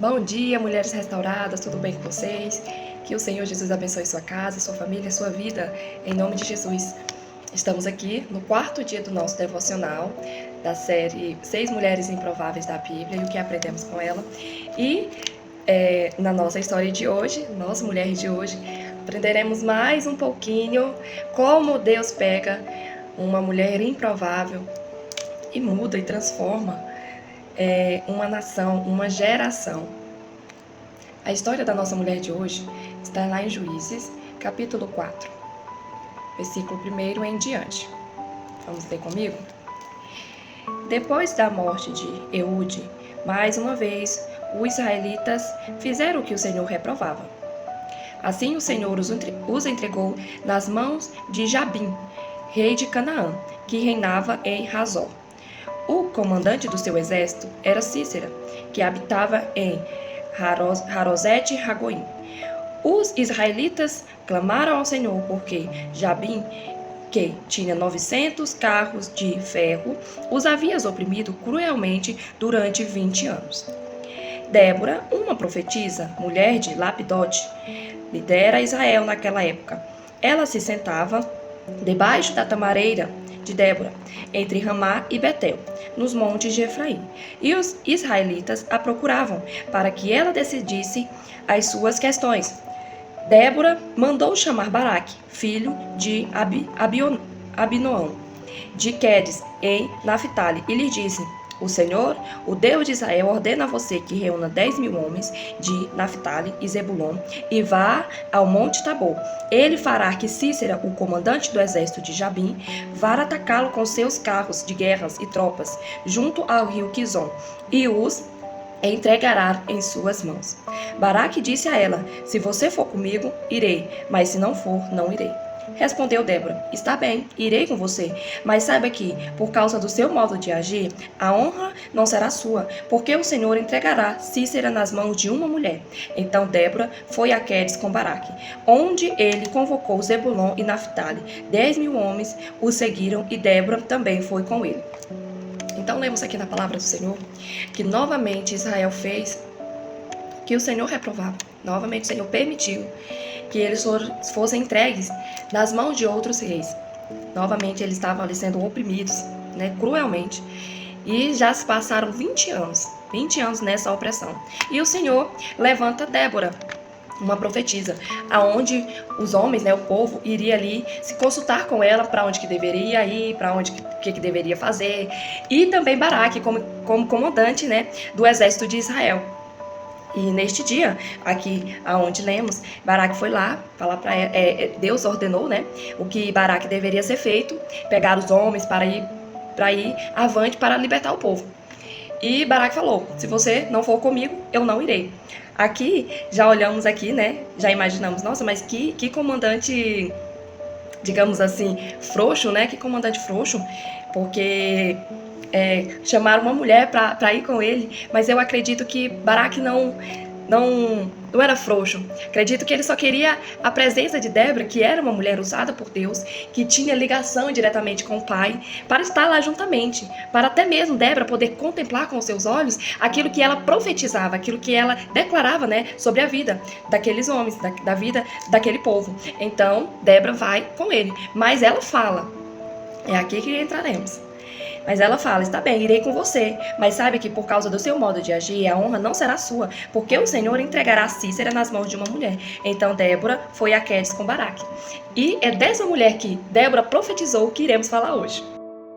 Bom dia, mulheres restauradas, tudo bem com vocês? Que o Senhor Jesus abençoe sua casa, sua família, sua vida, em nome de Jesus. Estamos aqui no quarto dia do nosso devocional, da série 6 Mulheres Improváveis da Bíblia e o que aprendemos com ela. E na nossa história de hoje, nós mulheres de hoje, aprenderemos mais um pouquinho como Deus pega uma mulher improvável e muda e transforma uma nação, uma geração. A história da nossa mulher de hoje está lá em Juízes, capítulo 4, versículo 1 em diante. Vamos ler comigo? Depois da morte de Eude, mais uma vez, os israelitas fizeram o que o Senhor reprovava. Assim o Senhor os entregou nas mãos de Jabim, rei de Canaã, que reinava em Hazor. O comandante do seu exército era Cícera, que habitava em Harosete-Ragoim. Os israelitas clamaram ao Senhor porque Jabim, que tinha 900 carros de ferro, os havia oprimido cruelmente durante 20 anos. Débora, uma profetisa, mulher de Lapidote, lidera Israel naquela época. Ela se sentava debaixo da tamareira de Débora, entre Ramá e Betel, nos montes de Efraim. E os israelitas a procuravam para que ela decidisse as suas questões. Débora mandou chamar Baraque, filho de Abinoão, de Quedes, em Naphtali, e lhe disse: O Senhor, o Deus de Israel, ordena a você que reúna 10.000 homens de Naphtali e Zebulon e vá ao Monte Tabor. Ele fará que Cícera, o comandante do exército de Jabim, vá atacá-lo com seus carros de guerras e tropas, junto ao rio Quizon, e os entregará em suas mãos. Baraque disse a ela: Se você for comigo, irei, mas se não for, não irei. Respondeu Débora: Está bem, irei com você, mas saiba que, por causa do seu modo de agir, a honra não será sua, porque o Senhor entregará Cícera nas mãos de uma mulher. Então Débora foi a Quedes com Baraque, onde ele convocou Zebulon e Naphtali. 10.000 homens o seguiram e Débora também foi com ele. Então lemos aqui na palavra do Senhor que novamente Israel fez o que o Senhor reprovava. Novamente o Senhor permitiu que eles fossem entregues nas mãos de outros reis. Novamente eles estavam ali sendo oprimidos, cruelmente. E já se passaram 20 anos nessa opressão. E o Senhor levanta Débora, uma profetisa, aonde os homens, o povo, iria ali se consultar com ela para onde que deveria ir, para onde que deveria fazer, e também Baraque como comandante, do exército de Israel. E neste dia, aqui aonde lemos, Baraque foi lá falar para Deus ordenou, o que Baraque deveria ser feito, pegar os homens para ir avante para libertar o povo. E Baraque falou: se você não for comigo, eu não irei. Aqui, já olhamos aqui, já imaginamos, nossa, mas que comandante, digamos assim, frouxo, que comandante frouxo, porque chamaram uma mulher para ir com ele, mas eu acredito que Baraque não era frouxo. Acredito que ele só queria a presença de Débora, que era uma mulher usada por Deus, que tinha ligação diretamente com o Pai, para estar lá juntamente, para até mesmo Débora poder contemplar com os seus olhos aquilo que ela profetizava, aquilo que ela declarava, sobre a vida daqueles homens, da vida daquele povo. Então, Débora vai com ele, mas ela fala, é aqui que entraremos. Mas ela fala: está bem, irei com você, mas saiba que por causa do seu modo de agir, a honra não será sua, porque o Senhor entregará Cícera nas mãos de uma mulher. Então Débora foi a Quedes com Baraque. E é dessa mulher que Débora profetizou que iremos falar hoje.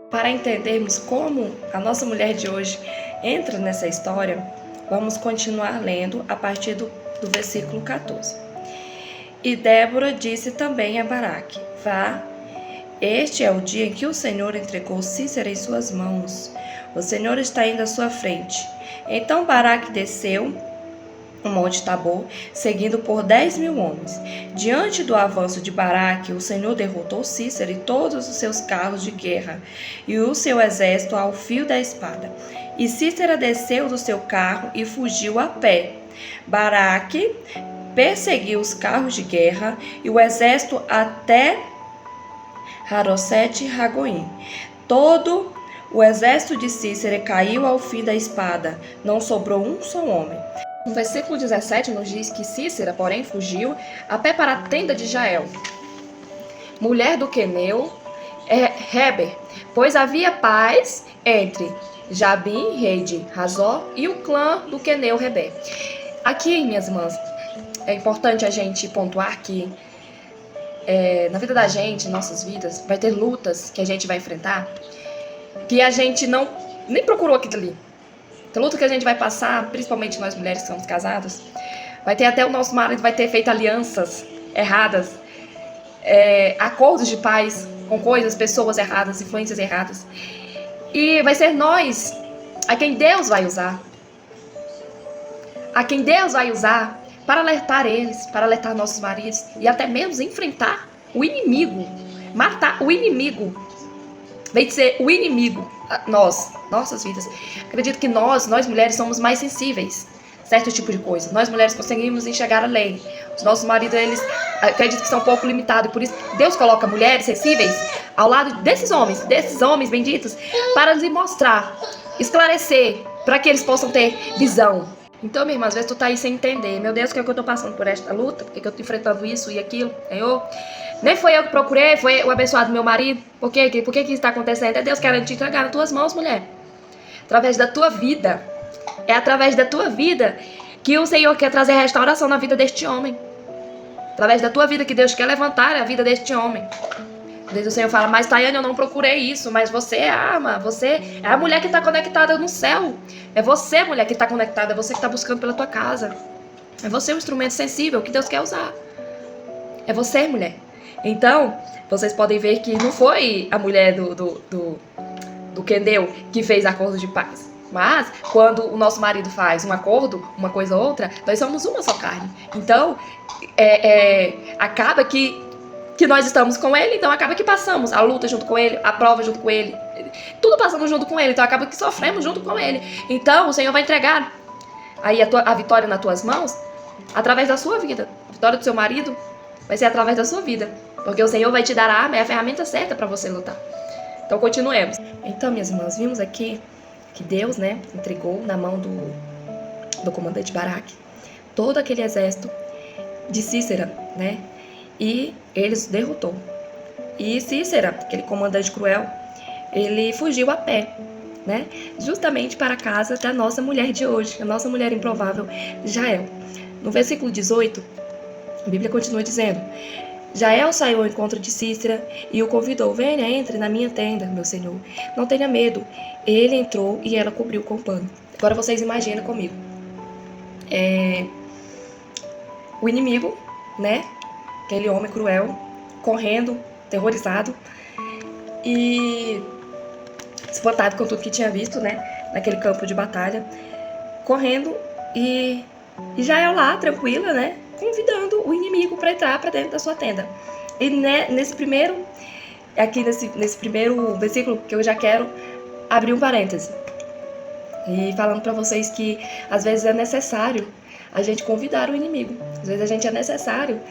Para entendermos como a nossa mulher de hoje entra nessa história, vamos continuar lendo a partir do versículo 14. E Débora disse também a Baraque: vá, este é o dia em que o Senhor entregou Cícera em suas mãos. O Senhor está indo à sua frente. Então Baraque desceu o monte Tabor, seguido por 10.000 homens. Diante do avanço de Baraque, o Senhor derrotou Cícera e todos os seus carros de guerra, e o seu exército ao fio da espada. E Cícera desceu do seu carro e fugiu a pé. Baraque perseguiu os carros de guerra e o exército até Harosete-Ragoim. Todo o exército de Cícera caiu ao fim da espada, não sobrou um só homem. No versículo 17 nos diz que Cícera, porém, fugiu a pé para a tenda de Jael, mulher do queneu Heber, pois havia paz entre Jabim, rei de Hazor, e o clã do queneu Heber. Aqui, minhas irmãs, é importante a gente pontuar que na vida da gente, em nossas vidas, vai ter lutas que a gente vai enfrentar que a gente nem procurou aquilo ali. Tem luta que a gente vai passar, principalmente nós mulheres que somos casadas, vai ter até o nosso marido vai ter feito alianças erradas, acordos de paz com coisas, pessoas erradas, influências erradas. E vai ser nós a quem Deus vai usar. A quem Deus vai usar para alertar eles, para alertar nossos maridos e até mesmo enfrentar o inimigo, matar o inimigo. Vem de ser o inimigo, nossas vidas. Acredito que nós mulheres somos mais sensíveis a certo tipo de coisa. Nós mulheres conseguimos enxergar a lei. Os nossos maridos, eles acredito que são um pouco limitados. Por isso, Deus coloca mulheres sensíveis ao lado desses homens benditos, para lhes mostrar, esclarecer, para que eles possam ter visão. Então, minha irmã, às vezes tu tá aí sem entender. Meu Deus, o que é que eu tô passando por esta luta? Por que eu tô enfrentando isso e aquilo? Senhor, nem foi eu que procurei, foi o abençoado meu marido. Por que isso está acontecendo? É Deus querendo te entregar nas tuas mãos, mulher. Através da tua vida. É através da tua vida que o Senhor quer trazer restauração na vida deste homem. Através da tua vida que Deus quer levantar a vida deste homem. Às vezes o Senhor fala, mas Tayane, eu não procurei isso, mas você é a arma, você é a mulher que está conectada no céu. É você, mulher, que está conectada, é você que está buscando pela tua casa. É você o instrumento sensível que Deus quer usar. É você, mulher. Então, vocês podem ver que não foi a mulher do Queneu que fez acordo de paz. Mas, quando o nosso marido faz um acordo, uma coisa ou outra, nós somos uma só carne. Então, acaba que nós estamos com ele, então acaba que passamos a luta junto com ele, a prova junto com ele. Tudo passamos junto com ele, então acaba que sofremos junto com ele. Então, o Senhor vai entregar aí a vitória nas tuas mãos através da sua vida. A vitória do seu marido vai ser através da sua vida. Porque o Senhor vai te dar a arma e a ferramenta certa para você lutar. Então, continuemos. Então, minhas irmãs, vimos aqui que Deus, entregou na mão do comandante Baraque todo aquele exército de Cícera, e eles derrotou. E Cícera, aquele comandante cruel, ele fugiu a pé, justamente para a casa da nossa mulher de hoje, a nossa mulher improvável, Jael. No versículo 18, a Bíblia continua dizendo: Jael saiu ao encontro de Cícera e o convidou: venha, entre na minha tenda, meu senhor. Não tenha medo. Ele entrou e ela cobriu com pano. Agora vocês imaginam comigo. O inimigo, aquele homem cruel, correndo, terrorizado e espantado com tudo que tinha visto, naquele campo de batalha, correndo e Jael lá, tranquila, convidando o inimigo para entrar para dentro da sua tenda. E nesse primeiro versículo que eu já quero abrir um parêntese e falando para vocês que às vezes é necessário a gente convidar o inimigo. Às vezes a gente é necessário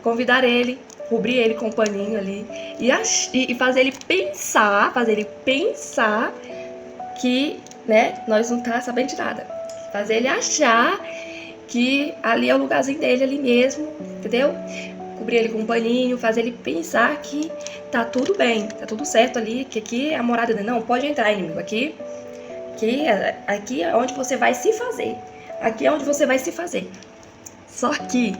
convidar ele, cobrir ele com um paninho ali e fazer ele pensar que nós não tá sabendo de nada. Fazer ele achar que ali é o lugarzinho dele, ali mesmo, entendeu? Cobrir ele com um paninho, fazer ele pensar que tá tudo bem, tá tudo certo ali, que aqui é a morada dele. Não, pode entrar, inimigo, aqui é onde você vai se fazer. Aqui é onde você vai se fazer. Só que,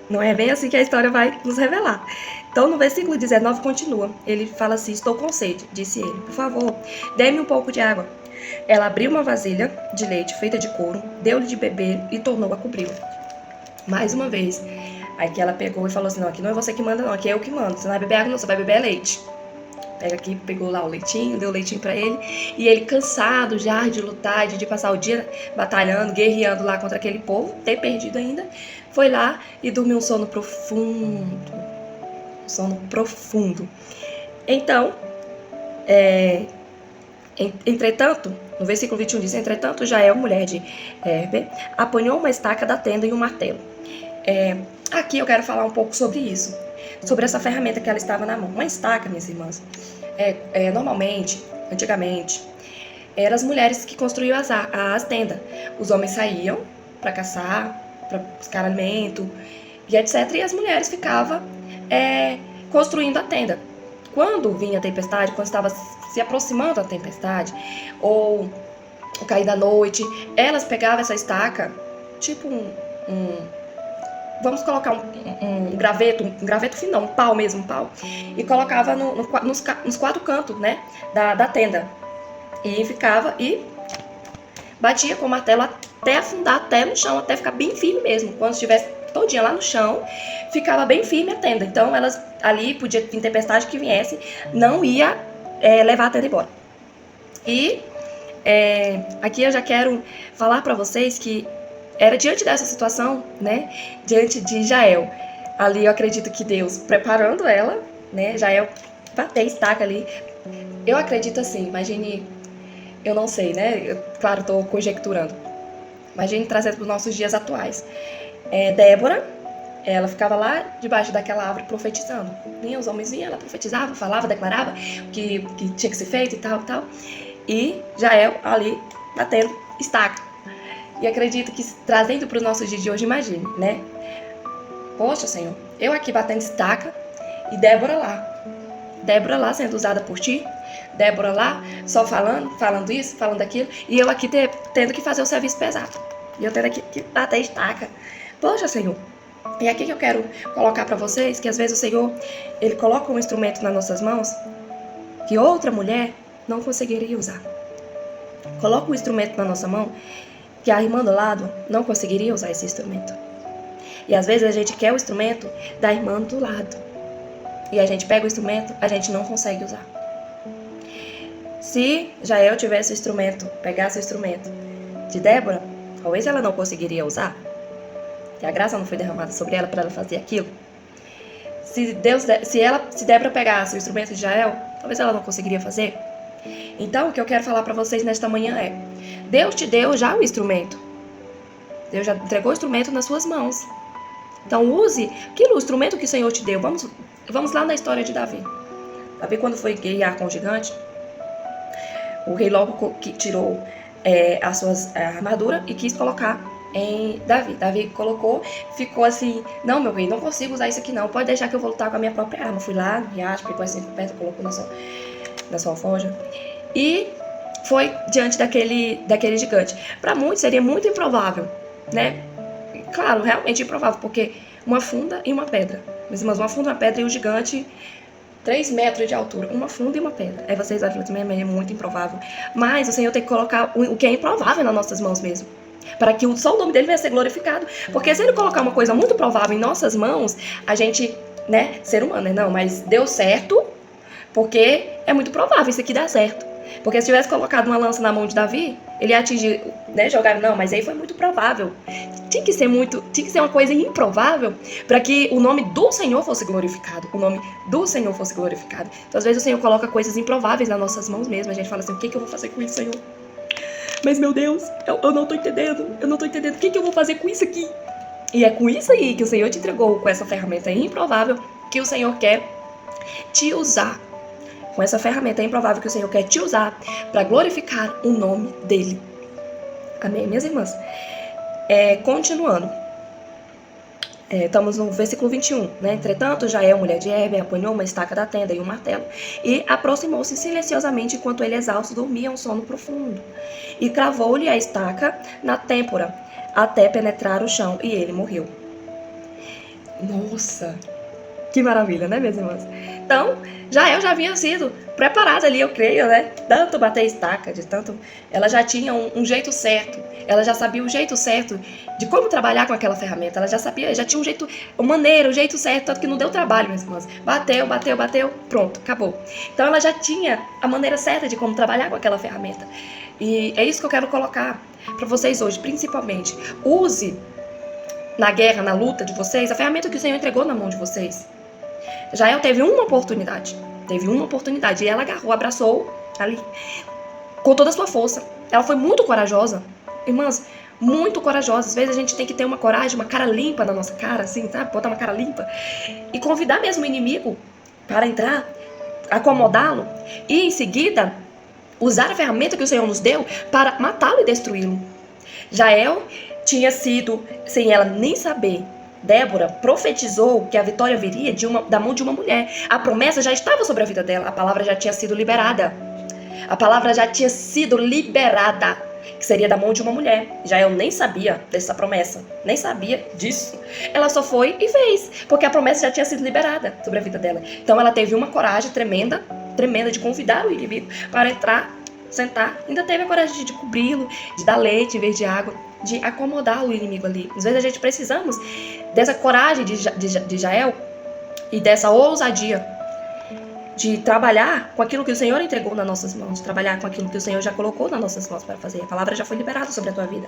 não é bem assim que a história vai nos revelar. Então, no versículo 19 continua. Ele fala assim: estou com sede, disse ele. Por favor, dê-me um pouco de água. Ela abriu uma vasilha de leite feita de couro, deu-lhe de beber e tornou a cobri-lo. Mais uma vez. Aí que ela pegou e falou assim: não, aqui não é você que manda não, aqui é eu que mando. Você não vai beber água não, você vai beber leite. Pega aqui, pegou lá o leitinho, deu o leitinho pra ele. E ele, cansado já de lutar, de passar o dia batalhando, guerreando lá contra aquele povo, ter perdido ainda, foi lá e dormiu um sono profundo. Então, entretanto, no versículo 21 diz: entretanto, Jael, mulher de Heber, apanhou uma estaca da tenda e um martelo. Aqui eu quero falar um pouco sobre isso, sobre essa ferramenta que ela estava na mão. Uma estaca, minhas irmãs, normalmente, antigamente, eram as mulheres que construíam as tendas. Os homens saíam para caçar, para buscar alimento e etc. E as mulheres ficavam construindo a tenda. Quando vinha a tempestade, quando estava se aproximando da tempestade, ou o cair da noite, elas pegavam essa estaca, tipo vamos colocar um graveto fino, um pau mesmo, um pau, e colocava nos quatro cantos, né, da tenda. E ficava e batia com o martelo até afundar, até no chão, até ficar bem firme mesmo. Quando estivesse todinha lá no chão, ficava bem firme a tenda. Então, elas ali, podia vir tempestade que viesse, não ia levar a tenda embora. E aqui eu já quero falar para vocês que era diante dessa situação, né, diante de Jael. Ali eu acredito que Deus preparando ela, né, Jael bater estaca ali. Eu acredito assim, imagine, eu não sei, né, claro, estou conjecturando. Imagine trazendo para os nossos dias atuais. Débora, ela ficava lá debaixo daquela árvore profetizando. Vinha os homens, ela profetizava, falava, declarava que tinha que ser feito e tal, e tal. E Jael ali batendo estaca. E acredito que trazendo para os nossos dias de hoje, imagine, né? Poxa, Senhor, eu aqui batendo estaca e Débora lá. Débora lá sendo usada por ti. Débora lá só falando isso, falando aquilo. E eu aqui tendo que fazer o serviço pesado. E eu tendo que bater estaca. Poxa, Senhor. E aqui que eu quero colocar para vocês que às vezes o Senhor, Ele coloca um instrumento nas nossas mãos que outra mulher não conseguiria usar. Coloca um instrumento na nossa mão que a irmã do lado não conseguiria usar esse instrumento. E às vezes a gente quer o instrumento da irmã do lado. E a gente pega o instrumento, a gente não consegue usar. Se Jael tivesse o instrumento, pegasse o instrumento de Débora, talvez ela não conseguiria usar. Que a graça não foi derramada sobre ela para ela fazer aquilo. Se Débora pegasse o instrumento de Jael, talvez ela não conseguiria fazer. Então, o que eu quero falar para vocês nesta manhã é: Deus te deu já o instrumento. Deus já entregou o instrumento nas suas mãos. Então, use o instrumento que o Senhor te deu. Vamos lá na história de Davi. Davi, quando foi guerrear com o gigante, o rei logo tirou a armadura e quis colocar em Davi. Davi colocou, ficou assim: não, meu rei, não consigo usar isso aqui não. Pode deixar que eu vou lutar com a minha própria arma. Fui lá no riacho, pegou assim perto, colocou na sua alforja e foi diante daquele gigante. Para muitos seria muito improvável, né? Claro, realmente improvável, porque uma funda e uma pedra. Meus irmãos, uma funda e uma pedra e o gigante 3 metros de altura, uma funda e uma pedra. Aí vocês vão falar assim: é muito improvável. Mas o Senhor tem que colocar o que é improvável nas nossas mãos mesmo, para que só o nome dele venha ser glorificado. Porque se ele colocar uma coisa muito provável em nossas mãos, a gente, né, ser humano, né? Não, mas deu certo, porque é muito provável isso aqui dar certo. Porque se tivesse colocado uma lança na mão de Davi, ele ia atingir, né, jogar, não, mas aí foi muito provável. Tinha que ser uma coisa improvável para que o nome do Senhor fosse glorificado. O nome do Senhor fosse glorificado. Então, às vezes, o Senhor coloca coisas improváveis nas nossas mãos mesmo. A gente fala assim: o que eu vou fazer com isso, Senhor? Mas, meu Deus, eu não tô entendendo. Eu não tô entendendo. O que eu vou fazer com isso aqui? E é com isso aí que o Senhor te entregou, com essa ferramenta improvável, que o Senhor quer te usar. Com essa ferramenta improvável que o Senhor quer te usar para glorificar o nome dele. Amém, minhas irmãs? Continuando. Estamos no versículo 21, né? Entretanto, Jael, mulher de Heber, apanhou uma estaca da tenda e um martelo e aproximou-se silenciosamente enquanto ele, exausto, dormia um sono profundo. E cravou-lhe a estaca na têmpora até penetrar o chão e ele morreu. Nossa, que maravilha, né, minhas irmãs? Então, Jael já havia sido preparada ali, eu creio, né? Tanto bater estaca, de tanto... Ela já tinha um jeito certo. Ela já sabia o jeito certo de como trabalhar com aquela ferramenta. Ela já sabia, já tinha um jeito, uma maneira, o jeito certo, tanto que não deu trabalho, minhas irmãs. Bateu, pronto, acabou. Então, ela já tinha a maneira certa de como trabalhar com aquela ferramenta. E é isso que eu quero colocar para vocês hoje, principalmente. Use na guerra, na luta de vocês, a ferramenta que o Senhor entregou na mão de vocês. Jael teve uma oportunidade e ela agarrou, abraçou ali com toda a sua força. Ela foi muito corajosa, irmãs, muito corajosa. Às vezes a gente tem que ter uma coragem, uma cara limpa na nossa cara, assim, sabe? Botar uma cara limpa e convidar mesmo o inimigo para entrar, acomodá-lo e em seguida usar a ferramenta que o Senhor nos deu para matá-lo e destruí-lo. Jael tinha sido, sem ela nem saber, Débora profetizou que a vitória viria da mão de uma mulher. A promessa já estava sobre a vida dela. A palavra já tinha sido liberada. A palavra já tinha sido liberada, que seria da mão de uma mulher. Jael nem sabia dessa promessa, nem sabia disso. Ela só foi e fez, porque a promessa já tinha sido liberada sobre a vida dela. Então ela teve uma coragem tremenda de convidar o inimigo para entrar, sentar. Ainda teve a coragem de cobri-lo, de dar leite em vez de água, de acomodar o inimigo ali. Às vezes a gente precisamos dessa coragem de Jael e dessa ousadia de trabalhar com aquilo que o Senhor entregou nas nossas mãos, de trabalhar com aquilo que o Senhor já colocou nas nossas mãos para fazer. A palavra já foi liberada sobre a tua vida.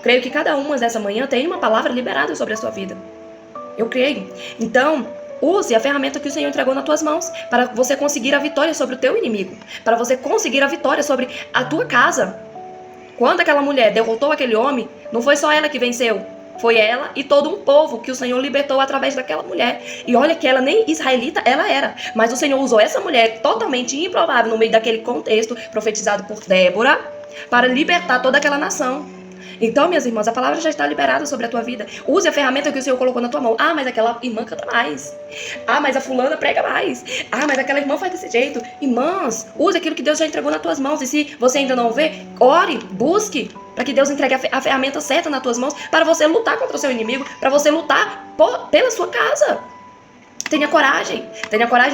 Creio que cada uma dessa manhã tem uma palavra liberada sobre a sua vida. Eu creio. Então, use a ferramenta que o Senhor entregou nas tuas mãos para você conseguir a vitória sobre o teu inimigo, para você conseguir a vitória sobre a tua casa. Quando aquela mulher derrotou aquele homem, não foi só ela que venceu. Foi ela e todo um povo que o Senhor libertou através daquela mulher. E olha que ela nem israelita ela era. Mas o Senhor usou essa mulher totalmente improvável no meio daquele contexto profetizado por Débora para libertar toda aquela nação. Então, minhas irmãs, a palavra já está liberada sobre a tua vida. Use a ferramenta que o Senhor colocou na tua mão. Ah, mas aquela irmã canta mais. Ah, mas a fulana prega mais. Ah, mas aquela irmã faz desse jeito. Irmãs, use aquilo que Deus já entregou nas tuas mãos. E se você ainda não vê, ore, busque, para que Deus entregue a ferramenta certa nas tuas mãos, para você lutar contra o seu inimigo, para você lutar pela sua casa. Tenha coragem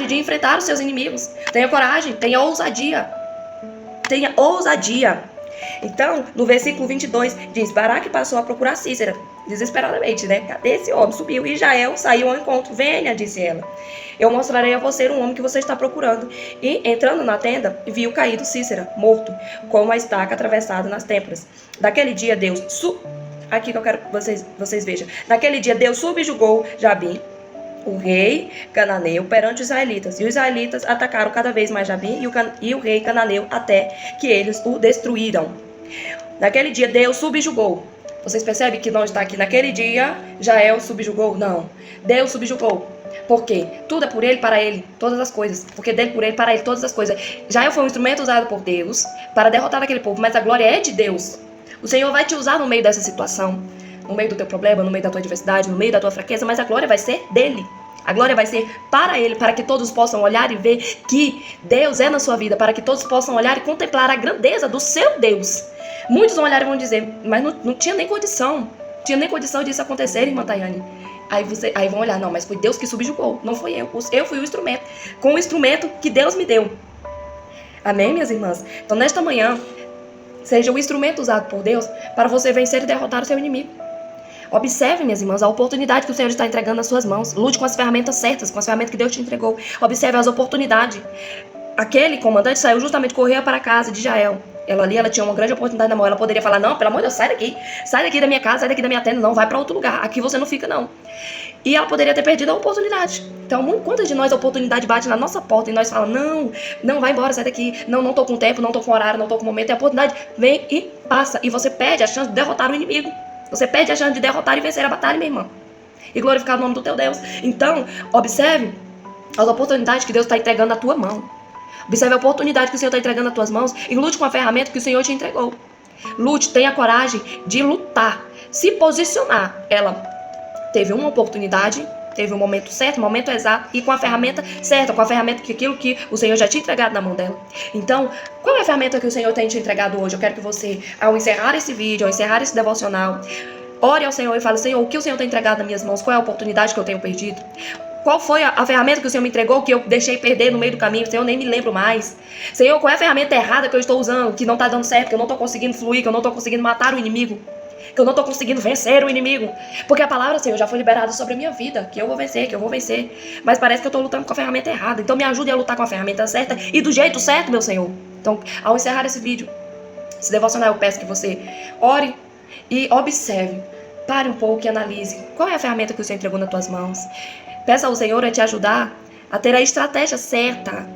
de enfrentar os seus inimigos. Tenha coragem, tenha ousadia. Tenha ousadia. Então, no versículo 22, diz: Baraque passou a procurar Císera, desesperadamente, né? Cadê esse homem? Subiu e Jael saiu ao encontro. Venha, disse ela. Eu mostrarei a você um homem que você está procurando. E, entrando na tenda, viu caído Císera, morto, com uma estaca atravessada nas têmporas. Daquele dia, Deus... Aqui que eu quero que vocês vejam. Naquele dia, Deus subjugou Jabim, o rei cananeu, perante os israelitas. E os israelitas atacaram cada vez mais Jabim e o rei cananeu até que eles o destruíram. Naquele dia Deus subjugou. Vocês percebem que não está aqui naquele dia Jael subjugou? Não. Deus subjugou. Por quê? Tudo é por ele, para ele, todas as coisas. Porque dele, por ele, para ele, todas as coisas. Jael foi um instrumento usado por Deus para derrotar aquele povo, mas a glória é de Deus. O Senhor vai te usar no meio dessa situação, no meio do teu problema, no meio da tua adversidade, no meio da tua fraqueza, mas a glória vai ser dele. A glória vai ser para ele, para que todos possam olhar e ver que Deus é na sua vida, para que todos possam olhar e contemplar a grandeza do seu Deus. Muitos vão olhar e vão dizer, mas não tinha nem condição, disso acontecer, irmã Tayane. Aí vão olhar, não, mas foi Deus que subjugou, não foi eu. Eu fui o instrumento, com o instrumento que Deus me deu. Amém, minhas irmãs? Então, nesta manhã, seja o instrumento usado por Deus para você vencer e derrotar o seu inimigo. Observe, minhas irmãs, a oportunidade que o Senhor está entregando nas suas mãos. Lute com as ferramentas certas, com as ferramentas que Deus te entregou. Observe as oportunidades. Aquele comandante saiu justamente, correr para a casa de Jael. Ela tinha uma grande oportunidade na mão. Ela poderia falar, não, pelo amor de Deus, sai daqui da minha casa, sai daqui da minha tenda, não, vai para outro lugar. Aqui você não fica, não. E ela poderia ter perdido a oportunidade. Então, quantas de nós a oportunidade bate na nossa porta e nós falamos, não, vai embora, sai daqui. Não tô com tempo, não tô com horário, não tô com momento. E a oportunidade vem e passa. E você perde a chance de derrotar o inimigo. Você perde a chance de derrotar e vencer a batalha, minha irmã. E glorificar o nome do teu Deus. Então, observe as oportunidades que Deus está entregando na tua mão. Observe a oportunidade que o Senhor está entregando nas tuas mãos e lute com a ferramenta que o Senhor te entregou. Lute, tenha coragem de lutar, se posicionar. Ela teve uma oportunidade, teve um momento certo, um momento exato e com a ferramenta certa, com a ferramenta que aquilo que o Senhor já tinha entregado na mão dela. Então, qual é a ferramenta que o Senhor tem te entregado hoje? Eu quero que você, ao encerrar esse vídeo, ao encerrar esse devocional, ore ao Senhor e fale, Senhor, o que o Senhor tem entregado nas minhas mãos? Qual é a oportunidade que eu tenho perdido? Qual foi a ferramenta que o Senhor me entregou que eu deixei perder no meio do caminho? Senhor, eu nem me lembro mais. Senhor, qual é a ferramenta errada que eu estou usando, que não está dando certo, que eu não estou conseguindo fluir, que eu não estou conseguindo matar o inimigo, que eu não estou conseguindo vencer o inimigo? Porque a palavra, Senhor, já foi liberada sobre a minha vida, que eu vou vencer. Mas parece que eu estou lutando com a ferramenta errada. Então me ajude a lutar com a ferramenta certa e do jeito certo, meu Senhor. Então, ao encerrar esse vídeo, esse devocional, eu peço que você ore e observe. Pare um pouco e analise. Qual é a ferramenta que o Senhor entregou nas tuas mãos? Peça ao Senhor a te ajudar a ter a estratégia certa.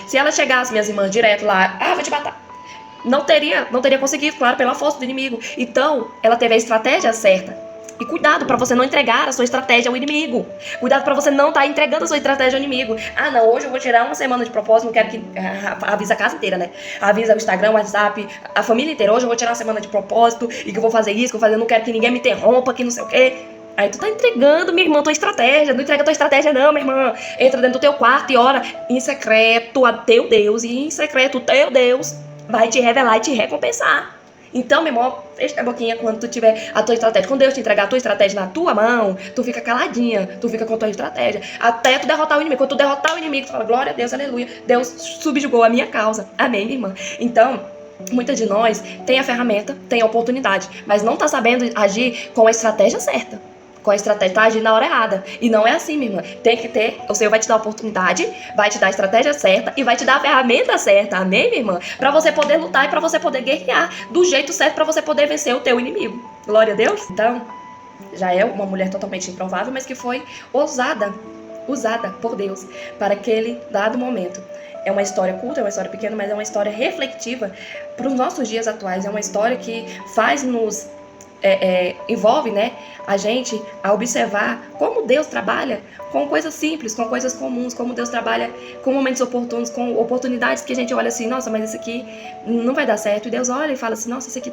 Se ela chegasse, minhas irmãs, direto lá, vou te matar. Não teria conseguido, claro, pela força do inimigo. Então, ela teve a estratégia certa. E cuidado para você não entregar a sua estratégia ao inimigo. Cuidado para você não estar entregando a sua estratégia ao inimigo. Ah, não, hoje eu vou tirar uma semana de propósito, não quero que... avisa a casa inteira, né? Avisa o Instagram, o WhatsApp, a família inteira. Hoje eu vou tirar uma semana de propósito e que eu vou fazer isso, que eu vou fazer, não quero que ninguém me interrompa, que não sei o quê. Aí tu tá entregando, minha irmã, tua estratégia. Não entrega tua estratégia não, minha irmã. Entra dentro do teu quarto e ora em secreto a teu Deus. E em secreto o teu Deus vai te revelar e te recompensar. Então, meu irmão, fecha a boquinha quando tu tiver a tua estratégia. Quando Deus te entregar a tua estratégia na tua mão, tu fica caladinha, tu fica com a tua estratégia. Até tu derrotar o inimigo. Quando tu derrotar o inimigo, tu fala, glória a Deus, aleluia. Deus subjugou a minha causa. Amém, minha irmã? Então, muitas de nós tem a ferramenta, tem a oportunidade, mas não tá sabendo agir com a estratégia certa. Com a estratégia, tá agindo na hora errada. E não é assim, minha irmã. Tem que ter, o Senhor vai te dar a oportunidade, vai te dar a estratégia certa e vai te dar a ferramenta certa, amém, minha irmã? Pra você poder lutar e pra você poder guerrear do jeito certo pra você poder vencer o teu inimigo. Glória a Deus. Então, já é uma mulher totalmente improvável, mas que foi usada por Deus para aquele dado momento. É uma história curta, é uma história pequena, mas é uma história reflexiva para os nossos dias atuais. É uma história que faz nos... envolve, né, a gente a observar como Deus trabalha com coisas simples, com coisas comuns, como Deus trabalha com momentos oportunos, com oportunidades que a gente olha assim, nossa, mas isso aqui não vai dar certo. E Deus olha e fala assim, nossa, isso aqui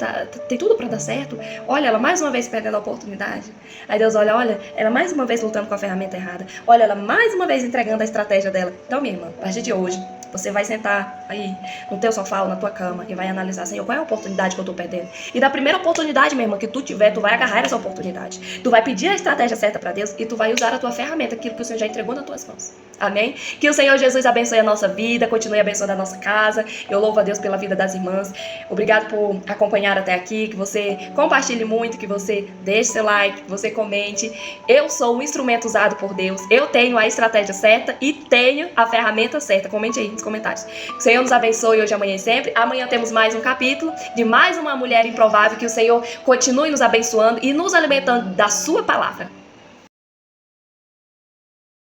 tem tudo para dar certo. Olha, ela mais uma vez perdendo a oportunidade. Aí Deus olha, ela mais uma vez lutando com a ferramenta errada. Olha, ela mais uma vez entregando a estratégia dela. Então, minha irmã, a partir de hoje, você vai sentar aí no teu sofá ou na tua cama e vai analisar, Senhor, qual é a oportunidade que eu tô perdendo? E da primeira oportunidade, minha irmã, que tu tiver, tu vai agarrar essa oportunidade. Tu vai pedir a estratégia certa para Deus e tu vai usar a tua ferramenta, aquilo que o Senhor já entregou nas tuas mãos. Amém? Que o Senhor Jesus abençoe a nossa vida, continue abençoando a nossa casa. Eu louvo a Deus pela vida das irmãs. Obrigado por acompanhar até aqui, que você compartilhe muito, que você deixe seu like, que você comente. Eu sou um instrumento usado por Deus. Eu tenho a estratégia certa e tenho a ferramenta certa. Comente aí nos comentários. Que o Senhor nos abençoe hoje, amanhã e sempre. Amanhã temos mais um capítulo de mais uma mulher improvável. Que o Senhor continue nos abençoando e nos alimentando da sua palavra.